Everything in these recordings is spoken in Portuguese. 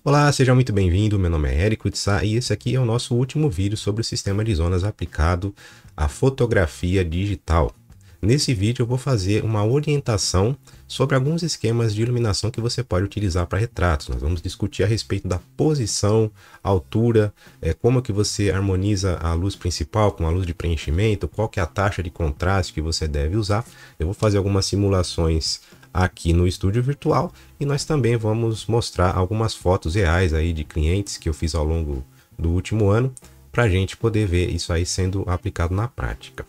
Olá, seja muito bem-vindo. Meu nome é Érico de Sá e esse aqui é o nosso último vídeo sobre o sistema de zonas aplicado à fotografia digital. Nesse vídeo eu vou fazer uma orientação sobre alguns esquemas de iluminação que você pode utilizar para retratos. Nós vamos discutir a respeito da posição, altura, como que você harmoniza a luz principal com a luz de preenchimento, qual que é a taxa de contraste que você deve usar. Eu vou fazer algumas simulações aqui no estúdio virtual e nós também vamos mostrar algumas fotos reais aí de clientes que eu fiz ao longo do último ano para a gente poder ver isso aí sendo aplicado na prática.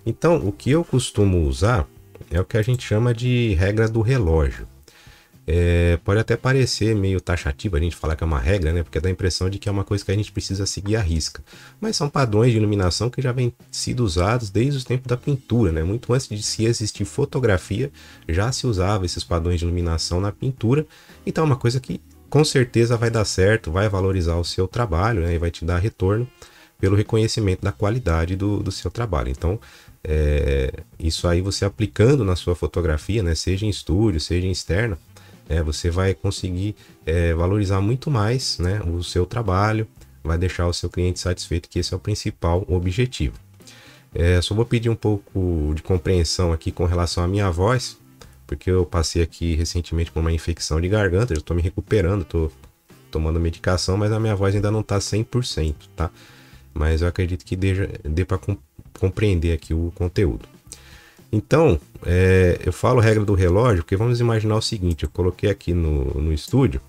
Então, o que eu costumo usar é o que a gente chama de regra do relógio. Pode até parecer meio taxativo a gente falar que é uma regra, né? Porque dá a impressão de que é uma coisa que a gente precisa seguir à risca. Mas são padrões de iluminação que já vêm sido usados desde os tempos da pintura, né? Muito antes de se existir fotografia, já se usava esses padrões de iluminação na pintura. Então é uma coisa que com certeza vai dar certo, vai valorizar o seu trabalho, né? E vai te dar retorno pelo reconhecimento da qualidade do seu trabalho. Então, isso aí você aplicando na sua fotografia, né? Seja em estúdio, seja em externa, você vai conseguir valorizar muito mais, né, o seu trabalho, vai deixar o seu cliente satisfeito, que esse é o principal objetivo. Só vou pedir um pouco de compreensão aqui com relação à minha voz, porque eu passei aqui recentemente por uma infecção de garganta, eu estou me recuperando, estou tomando medicação, mas a minha voz ainda não está 100%, tá? Mas eu acredito que dê para compreender aqui o conteúdo. Então, eu falo regra do relógio porque vamos imaginar o seguinte, eu coloquei aqui no estúdio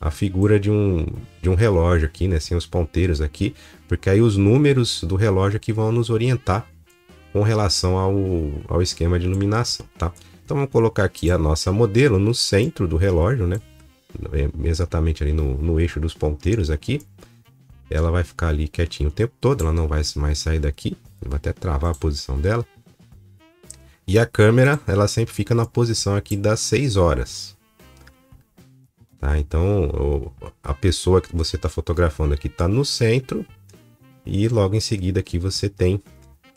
a figura de um relógio aqui, né, sem os ponteiros aqui, porque aí os números do relógio aqui vão nos orientar com relação ao esquema de iluminação, tá? Então vamos colocar aqui a nossa modelo no centro do relógio, né, exatamente ali no eixo dos ponteiros aqui. Ela vai ficar ali quietinha o tempo todo, ela não vai mais sair daqui, vai até travar a posição dela. E a câmera, ela sempre fica na posição aqui das 6 horas. Tá? Então, a pessoa que você está fotografando aqui está no centro. E logo em seguida aqui você tem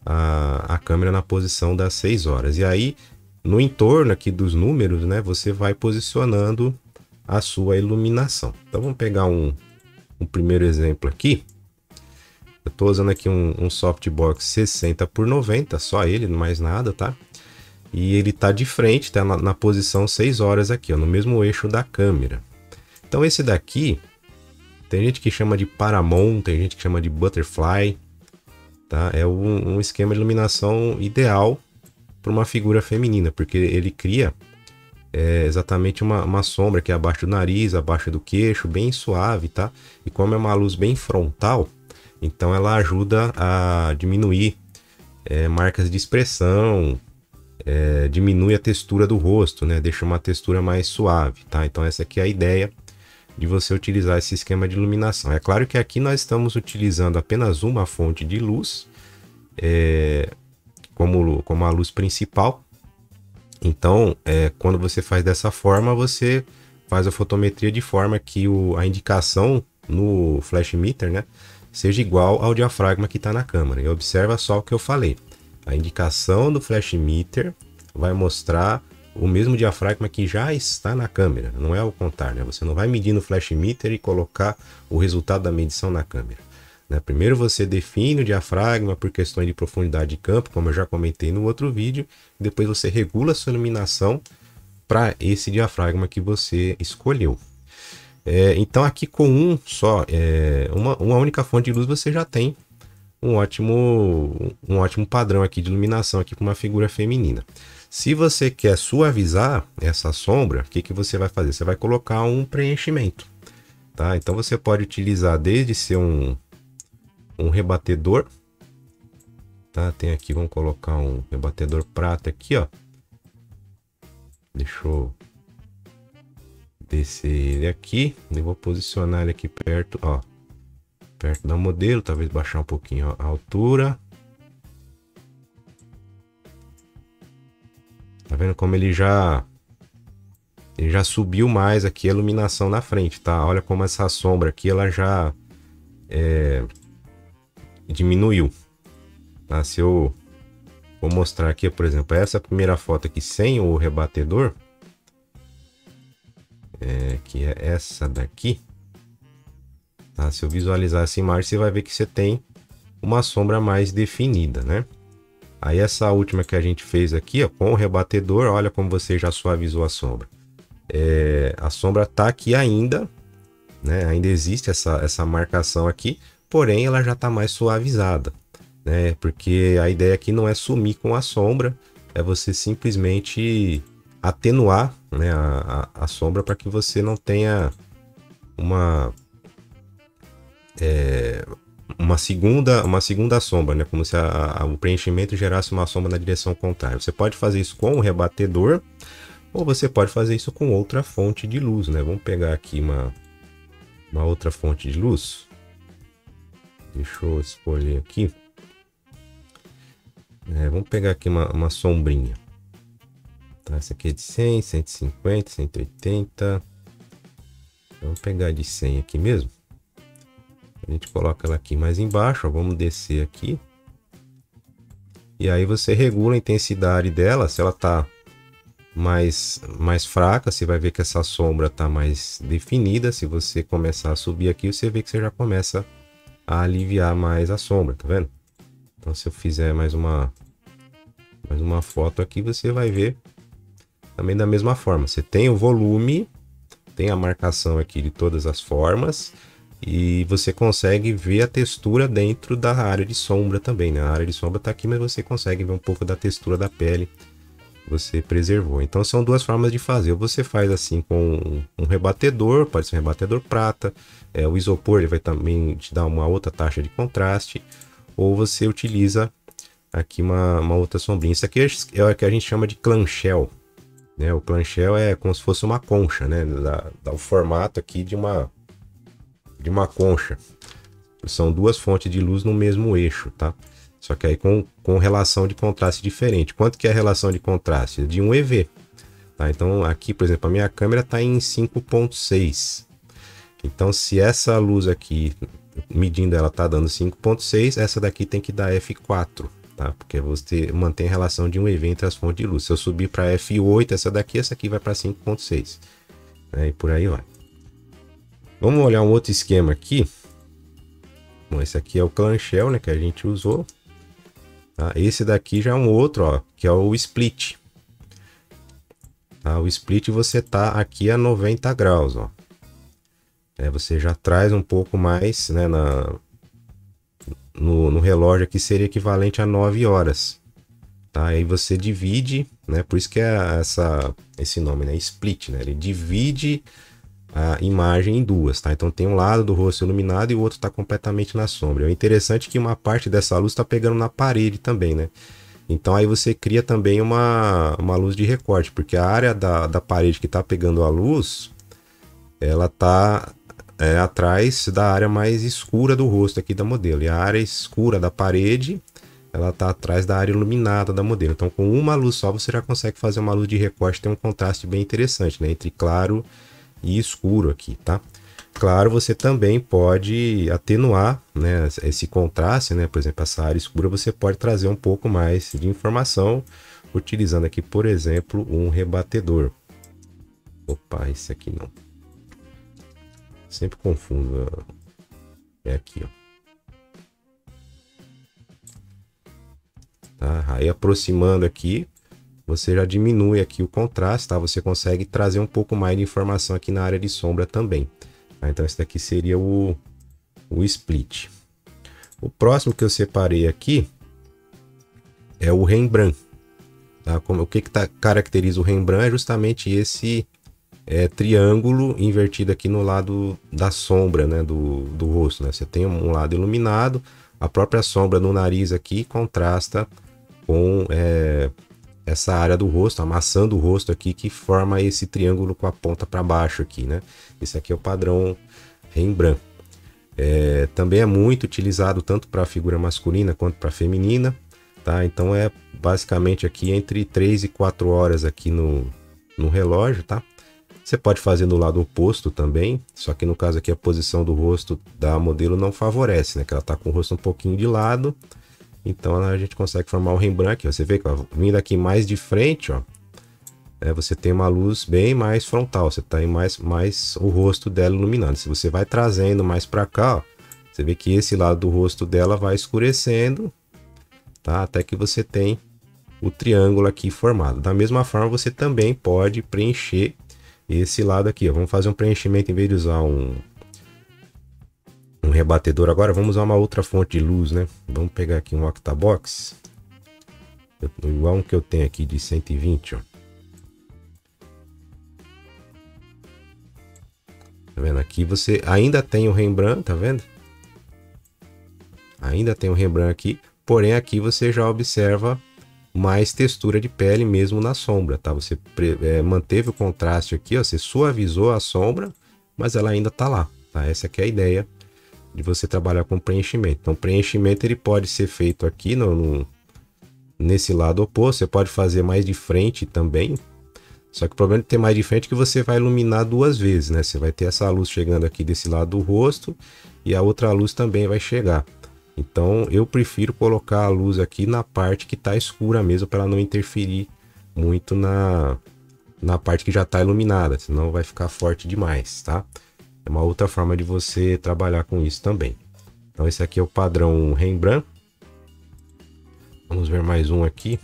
a câmera na posição das 6 horas. E aí, no entorno aqui dos números, né, você vai posicionando a sua iluminação. Então, vamos pegar um primeiro exemplo aqui. Eu estou usando aqui um softbox 60x90, só ele, mais nada, tá? E ele tá de frente, tá na posição 6 horas aqui, ó, no mesmo eixo da câmera. Então esse daqui, tem gente que chama de Paramount, tem gente que chama de Butterfly, tá? É um esquema de iluminação ideal para uma figura feminina, porque ele cria exatamente uma sombra que é abaixo do nariz, abaixo do queixo, bem suave, tá? E como é uma luz bem frontal, então ela ajuda a diminuir marcas de expressão, diminui a textura do rosto, né? Deixa uma textura mais suave, tá? Então essa aqui é a ideia de você utilizar esse esquema de iluminação. É claro que aqui nós estamos utilizando apenas uma fonte de luz, como a luz principal. Então, quando você faz dessa forma, você faz a fotometria de forma que a indicação no flash meter, né, seja igual ao diafragma que está na câmera. E observa só o que eu falei. A indicação do flash meter vai mostrar o mesmo diafragma que já está na câmera, não é o contrário, né? Você não vai medir no flash meter e colocar o resultado da medição na câmera, né? Primeiro você define o diafragma por questões de profundidade de campo, como eu já comentei no outro vídeo, depois você regula a sua iluminação para esse diafragma que você escolheu. Então aqui com uma única fonte de luz você já tem um ótimo padrão aqui de iluminação aqui para uma figura feminina. Se você quer suavizar essa sombra, o que você vai fazer? Você vai colocar um preenchimento, tá? Então você pode utilizar desde ser um rebatedor, tá? Tem aqui, vamos colocar um rebatedor prata aqui, ó. Deixa eu descer ele aqui e vou posicionar ele aqui perto, ó. Perto da modelo, talvez baixar um pouquinho a altura. Tá vendo como ele já subiu mais aqui a iluminação na frente, tá? Olha como essa sombra aqui ela já diminuiu, tá? Se eu vou mostrar aqui, por exemplo, essa primeira foto aqui sem o rebatedor, que é essa daqui. Tá? Se eu visualizar essa imagem, você vai ver que você tem uma sombra mais definida, né? Aí essa última que a gente fez aqui, ó, com o rebatedor, olha como você já suavizou a sombra. A sombra tá aqui ainda, né? Ainda existe essa marcação aqui, porém ela já tá mais suavizada, né? Porque a ideia aqui não é sumir com a sombra, é você simplesmente atenuar, né, a sombra para que você não tenha uma segunda sombra, né? Como se o preenchimento gerasse uma sombra na direção contrária. Você pode fazer isso com o rebatedor, ou você pode fazer isso com outra fonte de luz, né? Vamos pegar aqui uma outra fonte de luz. Deixa eu escolher aqui. Vamos pegar aqui uma sombrinha. Tá? Essa aqui é de 100, 150, 180. Vamos pegar de 100 aqui mesmo. A gente coloca ela aqui mais embaixo, ó. Vamos descer aqui. E aí você regula a intensidade dela. Se ela tá mais fraca, você vai ver que essa sombra tá mais definida. Se você começar a subir aqui, você vê que você já começa a aliviar mais a sombra, tá vendo? Então se eu fizer mais uma foto aqui, você vai ver também da mesma forma. Você tem o volume, tem a marcação aqui de todas as formas, e você consegue ver a textura dentro da área de sombra também, né? A área de sombra está aqui, mas você consegue ver um pouco da textura da pele que você preservou. Então são duas formas de fazer. Ou você faz assim com um rebatedor, pode ser um rebatedor prata, o isopor ele vai também te dar uma outra taxa de contraste, ou você utiliza aqui uma outra sombrinha. Isso aqui é o que a gente chama de clamshell, né? O clamshell é como se fosse uma concha, né? Dá o formato aqui de uma concha. São duas fontes de luz no mesmo eixo, tá? Só que aí com relação de contraste diferente. Quanto que é a relação de contraste? De 1 EV. Tá? Então aqui, por exemplo, a minha câmera está em 5.6. Então se essa luz aqui, medindo ela tá dando 5.6, essa daqui tem que dar F4. Tá? Porque você mantém a relação de 1 EV entre as fontes de luz. Se eu subir para F8, essa aqui vai para 5.6. Né? E por aí vai. Vamos olhar um outro esquema aqui. Bom, esse aqui é o clamshell, né, que a gente usou. Tá? Esse daqui já é um outro, ó, que é o split. Tá? O split você tá aqui a 90 graus, ó. Você já traz um pouco mais, né, no relógio aqui seria equivalente a 9 horas. Tá? Aí você divide, né, por isso que é esse nome, né, split, né, ele divide a imagem em duas, tá? Então tem um lado do rosto iluminado e o outro está completamente na sombra. É interessante que uma parte dessa luz está pegando na parede também, né? Então aí você cria também uma luz de recorte, porque a área da parede que está pegando a luz, ela está atrás da área mais escura do rosto aqui da modelo. E a área escura da parede, ela está atrás da área iluminada da modelo. Então com uma luz só você já consegue fazer uma luz de recorte, tem um contraste bem interessante, né? Entre claro e escuro aqui, tá? Claro, você também pode atenuar, né, esse contraste, né? Por exemplo, essa área escura você pode trazer um pouco mais de informação utilizando aqui, por exemplo, um rebatedor. Opa, esse aqui não. Sempre confundo. É aqui, ó. Tá? Aí aproximando aqui, você já diminui aqui o contraste, tá? Você consegue trazer um pouco mais de informação aqui na área de sombra também. Tá? Então esse daqui seria o split. O próximo que eu separei aqui é o Rembrandt. Tá? O que caracteriza o Rembrandt é justamente esse triângulo invertido aqui no lado da sombra, né, do rosto. Né? Você tem um lado iluminado, a própria sombra no nariz aqui contrasta com essa área do rosto, a maçã do rosto aqui, que forma esse triângulo com a ponta para baixo aqui, né? Esse aqui é o padrão Rembrandt. Também é muito utilizado tanto para a figura masculina quanto para a feminina, tá? Então é basicamente aqui entre 3 e 4 horas aqui no relógio, tá? Você pode fazer no lado oposto também, só que no caso aqui a posição do rosto da modelo não favorece, né? Que ela tá com o rosto um pouquinho de lado. Então a gente consegue formar o Rembrandt aqui, ó. Você vê que ó, vindo aqui mais de frente, ó, você tem uma luz bem mais frontal, você tem mais o rosto dela iluminando. Se você vai trazendo mais para cá, ó, você vê que esse lado do rosto dela vai escurecendo, tá? Até que você tem o triângulo aqui formado. Da mesma forma, você também pode preencher esse lado aqui, ó. Vamos fazer um preenchimento, em vez de usar um rebatedor agora, vamos usar uma outra fonte de luz, né? Vamos pegar aqui um Octabox, igual um que eu tenho aqui de 120, ó. Tá vendo? Aqui você ainda tem o Rembrandt, tá vendo? Ainda tem o Rembrandt aqui, porém aqui você já observa mais textura de pele mesmo na sombra, tá? Você manteve o contraste aqui, ó, você suavizou a sombra, mas ela ainda tá lá, tá? Essa aqui é a ideia de você trabalhar com preenchimento. Então, preenchimento ele pode ser feito aqui nesse lado oposto, você pode fazer mais de frente também. Só que o problema de ter mais de frente é que você vai iluminar duas vezes, né? Você vai ter essa luz chegando aqui desse lado do rosto e a outra luz também vai chegar. Então eu prefiro colocar a luz aqui na parte que está escura mesmo, para ela não interferir muito na parte que já está iluminada, senão vai ficar forte demais, tá? É uma outra forma de você trabalhar com isso também. Então esse aqui é o padrão Rembrandt. Vamos ver mais um aqui.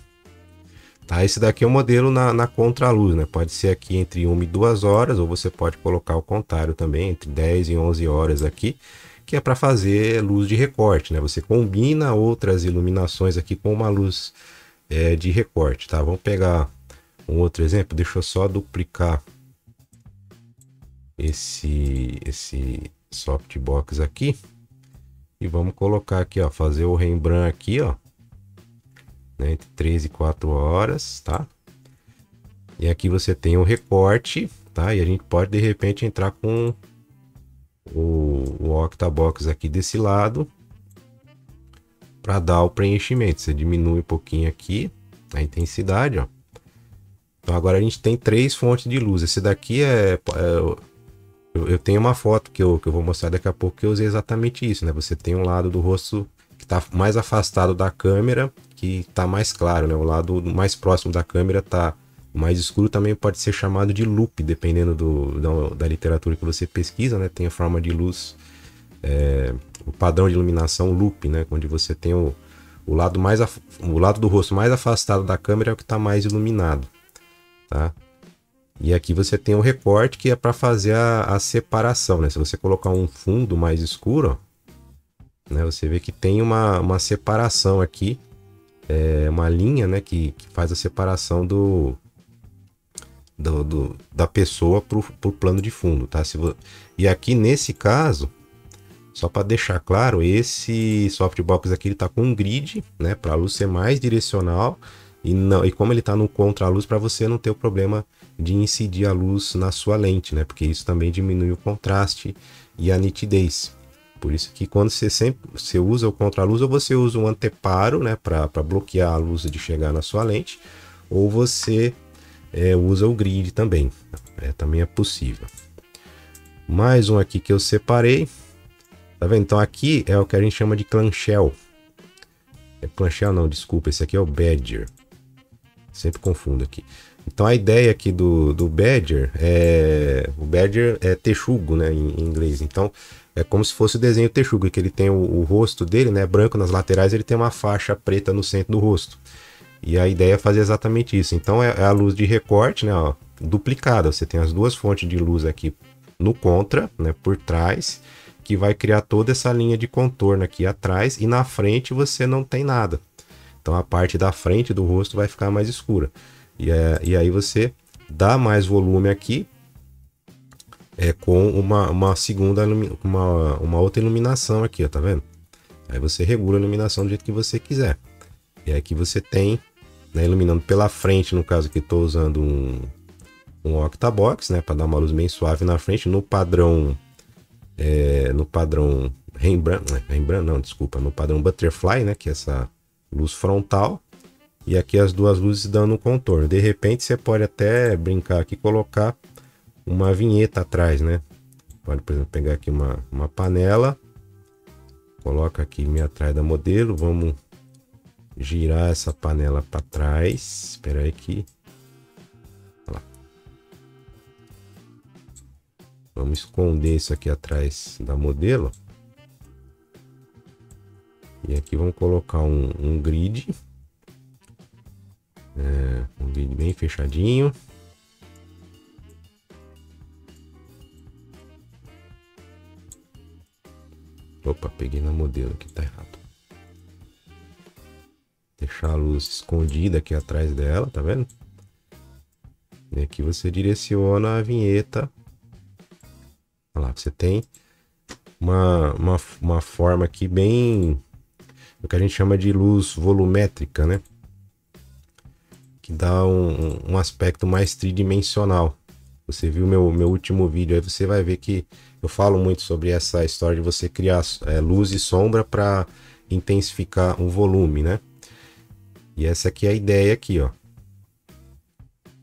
Tá, esse daqui é o modelo na contraluz, né? Pode ser aqui entre 1 e 2 horas, ou você pode colocar o contrário também, entre 10 e 11 horas aqui, que é para fazer luz de recorte, né? Você combina outras iluminações aqui com uma luz de recorte, tá? Vamos pegar um outro exemplo, deixa eu só duplicar esse softbox aqui e vamos colocar aqui, ó, fazer o Rembrandt aqui, ó, né, entre 3 e 4 horas, tá? E aqui você tem o recorte, tá? E a gente pode de repente entrar com o Octabox aqui desse lado para dar o preenchimento. Você diminui um pouquinho aqui a intensidade, ó. Então agora a gente tem 3 fontes de luz. Esse daqui eu tenho uma foto que eu vou mostrar daqui a pouco que eu usei exatamente isso, né? Você tem um lado do rosto que está mais afastado da câmera, que está mais claro, né? O lado mais próximo da câmera está mais escuro, também pode ser chamado de loop, dependendo da literatura que você pesquisa, né? Tem a forma de luz, o padrão de iluminação loop, né? Onde você tem o lado do rosto mais afastado da câmera é o que está mais iluminado, tá? E aqui você tem o recorte, que é para fazer a separação, né? Se você colocar um fundo mais escuro, ó, né? Você vê que tem uma separação aqui, uma linha, né? Que faz a separação da pessoa pro plano de fundo, tá? E aqui nesse caso, só para deixar claro, esse softbox aqui ele tá com um grid, né? Para a luz ser mais direcional. E como ele está no contraluz, para você não ter o problema de incidir a luz na sua lente, né? Porque isso também diminui o contraste e a nitidez. Por isso que quando você usa o contraluz, ou você usa um anteparo, né? Para bloquear a luz de chegar na sua lente, ou você usa o grid também. Também é possível. Mais um aqui que eu separei. Tá vendo? Então aqui é o que a gente chama de clamshell. Clamshell não, desculpa. Esse aqui é o Badger. Sempre confundo aqui. Então a ideia aqui do Badger o Badger é texugo, né, em inglês. Então é como se fosse o desenho texugo, que ele tem o rosto dele, né, branco nas laterais, ele tem uma faixa preta no centro do rosto. E a ideia é fazer exatamente isso. Então é a luz de recorte, né, ó, duplicada. Você tem as duas fontes de luz aqui no contra, né, por trás, que vai criar toda essa linha de contorno aqui atrás, e na frente você não tem nada. Então a parte da frente do rosto vai ficar mais escura. E aí você dá mais volume aqui com uma segunda, uma outra iluminação aqui, ó, tá vendo? Aí você regula a iluminação do jeito que você quiser. E aqui você tem, né, iluminando pela frente, no caso aqui estou usando um Octabox, né, para dar uma luz bem suave na frente, no padrão Rembrandt não, desculpa, no padrão Butterfly, né, que é essa luz frontal, e aqui as duas luzes dando um contorno. De repente você pode até brincar aqui, colocar uma vinheta atrás, né? Pode, por exemplo, pegar aqui uma panela, coloca aqui meio atrás da modelo, vamos girar essa panela para trás. Espera aí que Vamos esconder isso aqui atrás da modelo. E aqui vamos colocar um grid. Um grid bem fechadinho. Opa, peguei na modelo aqui, tá errado. Deixar a luz escondida aqui atrás dela, tá vendo? E aqui você direciona a vinheta. Olha lá, você tem uma forma aqui bem... o que a gente chama de luz volumétrica, né? Que dá um aspecto mais tridimensional. Você viu meu último vídeo, aí você vai ver que eu falo muito sobre essa história de você criar luz e sombra para intensificar o volume, né? E essa aqui é a ideia aqui, ó.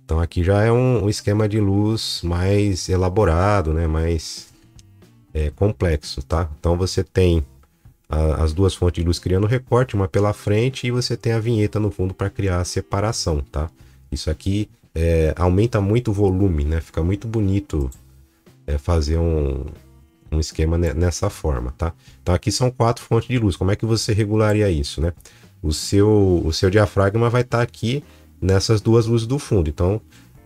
Então aqui já é um esquema de luz mais elaborado, né? Mais complexo, tá? Então você tem as duas fontes de luz criando recorte, uma pela frente, e você tem a vinheta no fundo para criar a separação, tá? Isso aqui aumenta muito o volume, né? Fica muito bonito fazer um esquema nessa forma, tá? Então aqui são 4 fontes de luz. Como é que você regularia isso, né? O seu diafragma vai estar aqui nessas duas luzes do fundo. Então,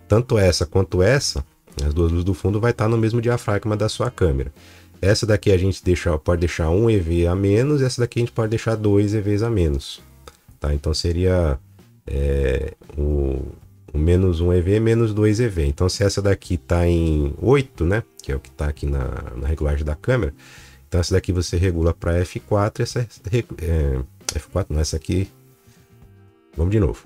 tanto essa quanto essa, as duas luzes do fundo vai estar no mesmo diafragma da sua câmera. Essa daqui a gente pode deixar 1 EV a menos, essa daqui a gente pode deixar 2 EVs a menos, tá? Então seria o menos 1 EV, menos 2 EV. Então se essa daqui está em 8, né, que é o que está aqui na regulagem da câmera, então essa daqui você regula para F4, F4 não, essa aqui, vamos de novo.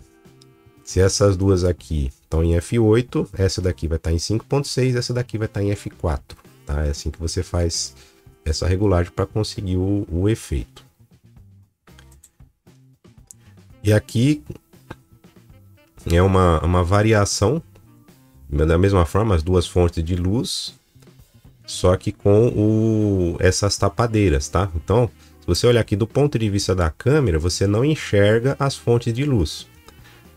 Se essas duas aqui estão em F8, essa daqui vai estar em 5.6, essa daqui vai estar em F4. Tá? É assim que você faz essa regulagem para conseguir o efeito. E aqui é uma variação, da mesma forma, as duas fontes de luz, só que com essas tapadeiras, tá? Então, se você olhar aqui do ponto de vista da câmera, você não enxerga as fontes de luz,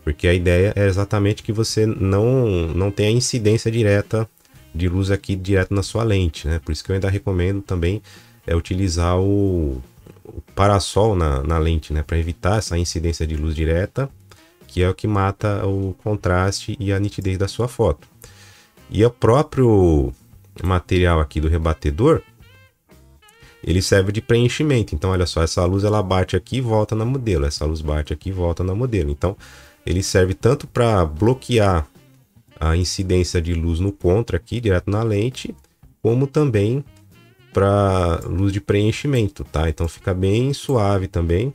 porque a ideia é exatamente que você não tenha incidência direta de luz aqui direto na sua lente, né? Por isso que eu ainda recomendo também utilizar o parasol na lente, né? Para evitar essa incidência de luz direta, que é o que mata o contraste e a nitidez da sua foto. E o próprio material aqui do rebatedor, ele serve de preenchimento. Então, olha só, essa luz ela bate aqui e volta na modelo. Essa luz bate aqui e volta na modelo. Então, ele serve tanto para bloquear a incidência de luz no contra aqui, direto na lente, como também para luz de preenchimento, tá? Então fica bem suave também.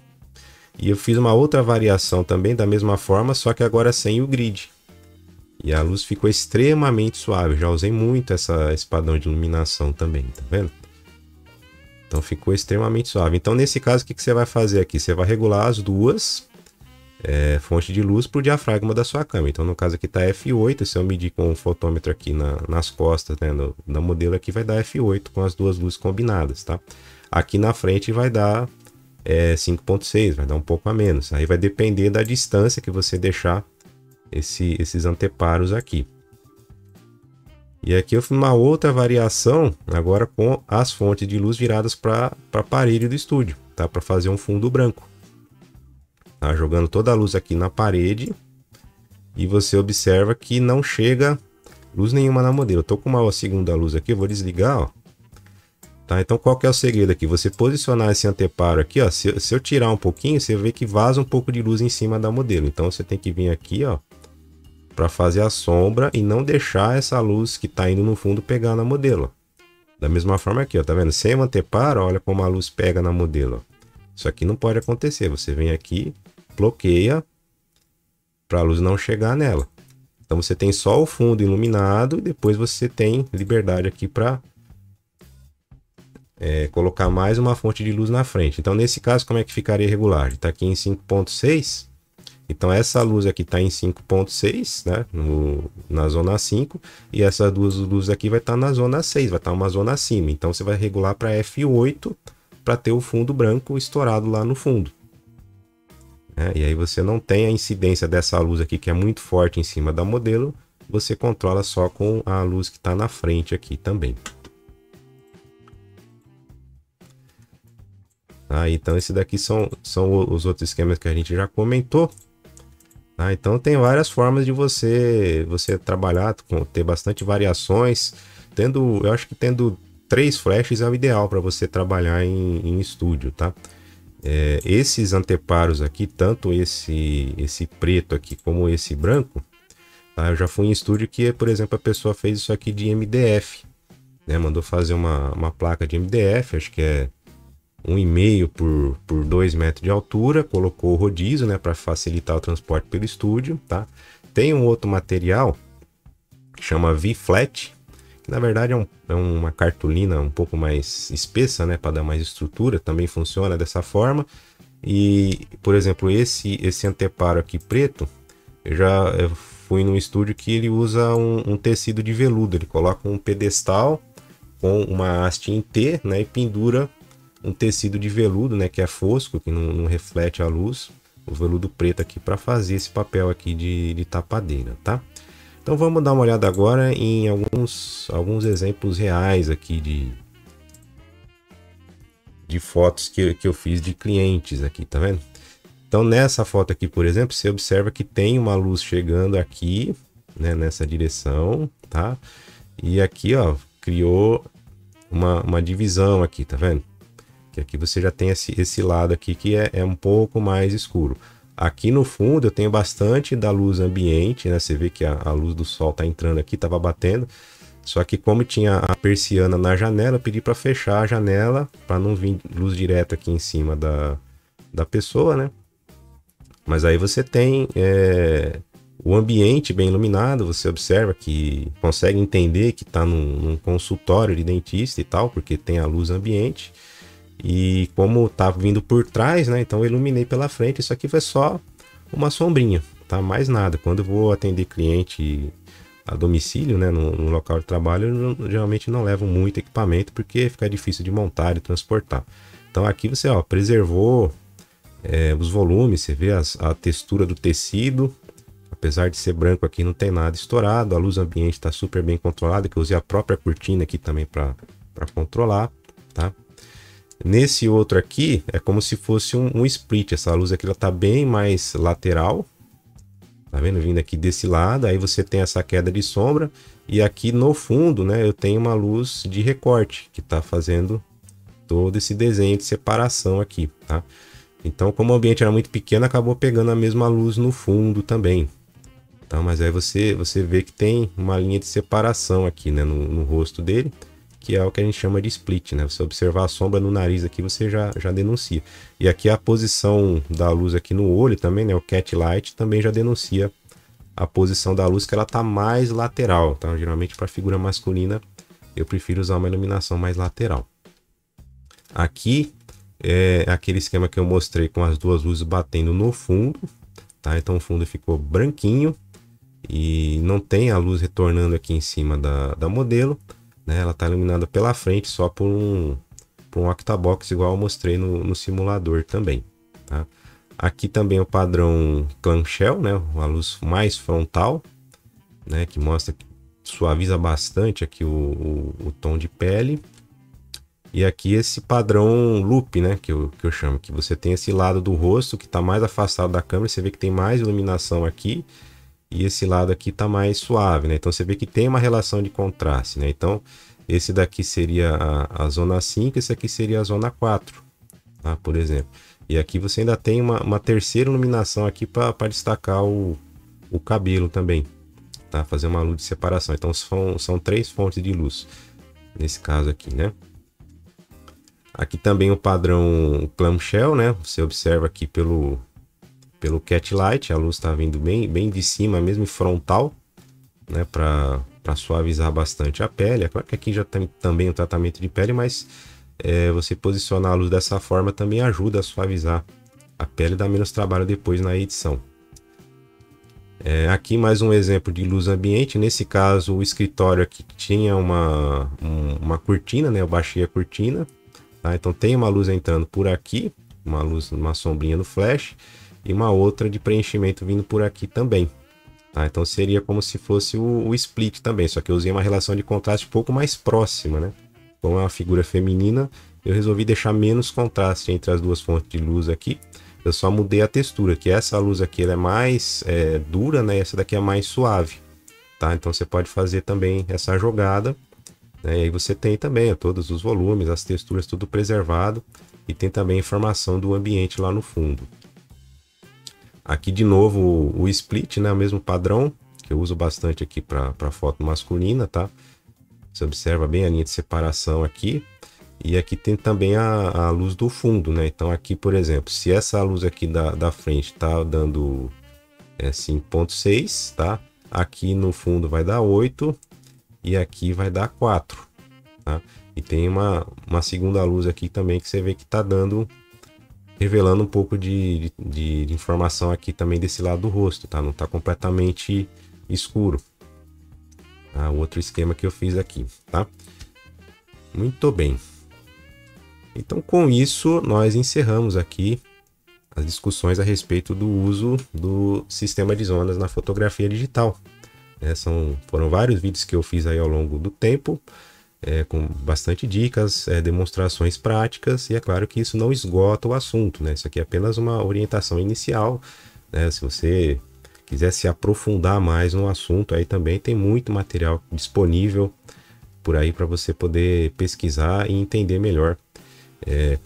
E eu fiz uma outra variação também da mesma forma, só que agora sem o grid. E a luz ficou extremamente suave. Já usei muito esse padrão de iluminação também, tá vendo? Então ficou extremamente suave. Então nesse caso, o que você vai fazer aqui? Você vai regular as duas fonte de luz para o diafragma da sua câmera. Então no caso aqui está F8, se eu medir com o fotômetro aqui nas costas, né, da modelo aqui vai dar F8 com as duas luzes combinadas, tá? Aqui na frente vai dar 5.6, vai dar um pouco a menos. Aí vai depender da distância que você deixar esses anteparos aqui. E aqui eu fiz uma outra variação agora com as fontes de luz viradas para a parede do estúdio, tá? Para fazer um fundo branco. Tá, jogando toda a luz aqui na parede e você observa que não chega luz nenhuma na modelo. Eu tô com uma segunda luz aqui, eu vou desligar, ó. Tá, então qual que é o segredo aqui? Você posicionar esse anteparo aqui, ó. Se eu tirar um pouquinho, você vê que vaza um pouco de luz em cima da modelo. Então você tem que vir aqui, ó, para fazer a sombra e não deixar essa luz que tá indo no fundo pegar na modelo. Da mesma forma aqui, ó, tá vendo? Sem o anteparo, olha como a luz pega na modelo, ó. Isso aqui não pode acontecer. Você vem aqui, bloqueia para a luz não chegar nela. Então você tem só o fundo iluminado e depois você tem liberdade aqui para colocar mais uma fonte de luz na frente. Então nesse caso, como é que ficaria regular? Está aqui em 5.6. Então essa luz aqui está em 5.6, né, na zona 5, e essas duas luzes aqui vai estar na zona 6, vai estar uma zona acima. Então você vai regular para F8 para ter o fundo branco estourado lá no fundo. E aí você não tem a incidência dessa luz aqui que é muito forte em cima da modelo, você controla só com a luz que está na frente aqui também. Tá? Então esse daqui são os outros esquemas que a gente já comentou. Tá? Então tem várias formas de você trabalhar, ter bastante variações. Eu acho que tendo 3 flashes é o ideal para você trabalhar em estúdio, tá? Esses anteparos aqui, tanto esse preto aqui como esse branco, tá? Eu já fui em estúdio que, por exemplo, a pessoa fez isso aqui de MDF, né? Mandou fazer uma placa de MDF, acho que é 1,5 por 2 metros de altura, colocou o rodízio, né, para facilitar o transporte pelo estúdio, tá? Tem um outro material que chama V-Flat, que na verdade é uma cartolina um pouco mais espessa, né, para dar mais estrutura, também funciona dessa forma. E, por exemplo, esse anteparo aqui preto, eu fui num estúdio que ele usa um tecido de veludo, ele coloca um pedestal com uma haste em T, né, e pendura um tecido de veludo, né, que é fosco, que não reflete a luz, o veludo preto aqui para fazer esse papel aqui de tapadeira, tá? Então vamos dar uma olhada agora em alguns exemplos reais aqui de fotos que eu fiz de clientes aqui, tá vendo? Então nessa foto aqui, por exemplo, você observa que tem uma luz chegando aqui, né, nessa direção, tá? E aqui, ó, criou uma divisão aqui, tá vendo? Que aqui você já tem esse lado aqui que é um pouco mais escuro. Aqui no fundo eu tenho bastante da luz ambiente, né? Você vê que a luz do sol tá entrando aqui, tava batendo. Só que como tinha a persiana na janela, eu pedi para fechar a janela para não vir luz direta aqui em cima da pessoa, né? Mas aí você tem o ambiente bem iluminado, você observa que consegue entender que está num consultório de dentista e tal, porque tem a luz ambiente. E como tá vindo por trás, né? Então eu iluminei pela frente. Isso aqui foi só uma sombrinha, tá? Mais nada. Quando eu vou atender cliente a domicílio, né? No local de trabalho, eu geralmente não levo muito equipamento porque fica difícil de montar e transportar. Então aqui você, ó, preservou os volumes, você vê a textura do tecido. Apesar de ser branco aqui, não tem nada estourado. A luz ambiente está super bem controlada, que eu usei a própria cortina aqui também para controlar, tá? Nesse outro aqui, é como se fosse um split. Essa luz aqui ela tá bem mais lateral. Tá vendo? Vindo aqui desse lado. Aí você tem essa queda de sombra. E aqui no fundo, né, eu tenho uma luz de recorte que tá fazendo todo esse desenho de separação aqui, tá? Então, como o ambiente era muito pequeno, acabou pegando a mesma luz no fundo também. Tá? Mas aí você vê que tem uma linha de separação aqui, né, no rosto dele, que é o que a gente chama de split, né? Você observar a sombra no nariz aqui, você já denuncia. E aqui a posição da luz aqui no olho também, né? O cat light também já denuncia a posição da luz, que ela tá mais lateral, tá? Geralmente para figura masculina, eu prefiro usar uma iluminação mais lateral. Aqui é aquele esquema que eu mostrei com as duas luzes batendo no fundo, tá? Então o fundo ficou branquinho e não tem a luz retornando aqui em cima da modelo. Ela está iluminada pela frente só por um octabox, igual eu mostrei no simulador também, tá? Aqui também o padrão clamshell, né? Uma luz mais frontal, né? Que mostra que suaviza bastante aqui o tom de pele. E aqui esse padrão loop, né? Que eu chamo, que você tem esse lado do rosto que está mais afastado da câmera, você vê que tem mais iluminação aqui. E esse lado aqui tá mais suave, né? Então você vê que tem uma relação de contraste, né? Então esse daqui seria a zona 5, esse aqui seria a zona 4, tá? Por exemplo. E aqui você ainda tem uma terceira iluminação aqui para destacar o cabelo também, tá? Fazer uma luz de separação. Então são 3 fontes de luz nesse caso aqui, né? Aqui também o padrão clamshell, né? Você observa aqui pelo cat light, a luz está vindo bem de cima, mesmo frontal, né, para suavizar bastante a pele. É claro que aqui já tem também o tratamento de pele, mas você posicionar a luz dessa forma também ajuda a suavizar a pele e dá menos trabalho depois na edição. Aqui mais um exemplo de luz ambiente. Nesse caso o escritório aqui tinha uma cortina, né? Eu baixei a cortina, tá? Então tem uma luz entrando por aqui, uma sombrinha no flash, e uma outra de preenchimento vindo por aqui também, tá? Então seria como se fosse o split também, só que eu usei uma relação de contraste um pouco mais próxima, né? como é uma figura feminina, eu resolvi deixar menos contraste entre as duas fontes de luz aqui. Eu só mudei a textura, que essa luz aqui ela é mais dura, né? Essa daqui é mais suave, tá? Então você pode fazer também essa jogada, né? E aí você tem também todos os volumes, as texturas, tudo preservado. E tem também a informação do ambiente lá no fundo. Aqui de novo o split, né? O mesmo padrão, que eu uso bastante aqui para foto masculina, tá? Você observa bem a linha de separação aqui. E aqui tem também a luz do fundo, né? Então aqui, por exemplo, se essa luz aqui da frente tá dando 5.6, tá? Aqui no fundo vai dar 8 e aqui vai dar 4, tá? E tem uma segunda luz aqui também que você vê que tá dando, revelando um pouco de informação aqui também desse lado do rosto, tá? Não tá completamente escuro. Tá? Outro esquema que eu fiz aqui, tá? Muito bem. Então, com isso, nós encerramos aqui as discussões a respeito do uso do sistema de zonas na fotografia digital. Foram vários vídeos que eu fiz aí ao longo do tempo, com bastante dicas, demonstrações práticas, e é claro que isso não esgota o assunto, né? Isso aqui é apenas uma orientação inicial, né? Se você quiser se aprofundar mais no assunto, aí também tem muito material disponível por aí para você poder pesquisar e entender melhor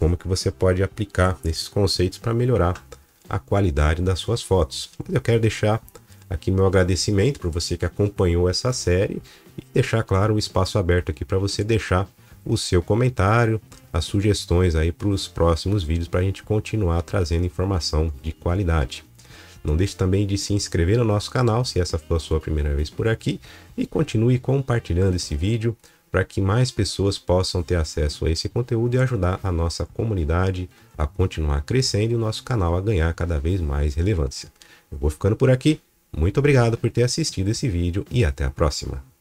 como que você pode aplicar esses conceitos para melhorar a qualidade das suas fotos. Eu quero deixar aqui meu agradecimento para você que acompanhou essa série e deixar, claro, o espaço aberto aqui para você deixar o seu comentário, as sugestões aí para os próximos vídeos, para a gente continuar trazendo informação de qualidade. Não deixe também de se inscrever no nosso canal, se essa for a sua primeira vez por aqui, e continue compartilhando esse vídeo para que mais pessoas possam ter acesso a esse conteúdo e ajudar a nossa comunidade a continuar crescendo e o nosso canal a ganhar cada vez mais relevância. Eu vou ficando por aqui. Muito obrigado por ter assistido esse vídeo e até a próxima.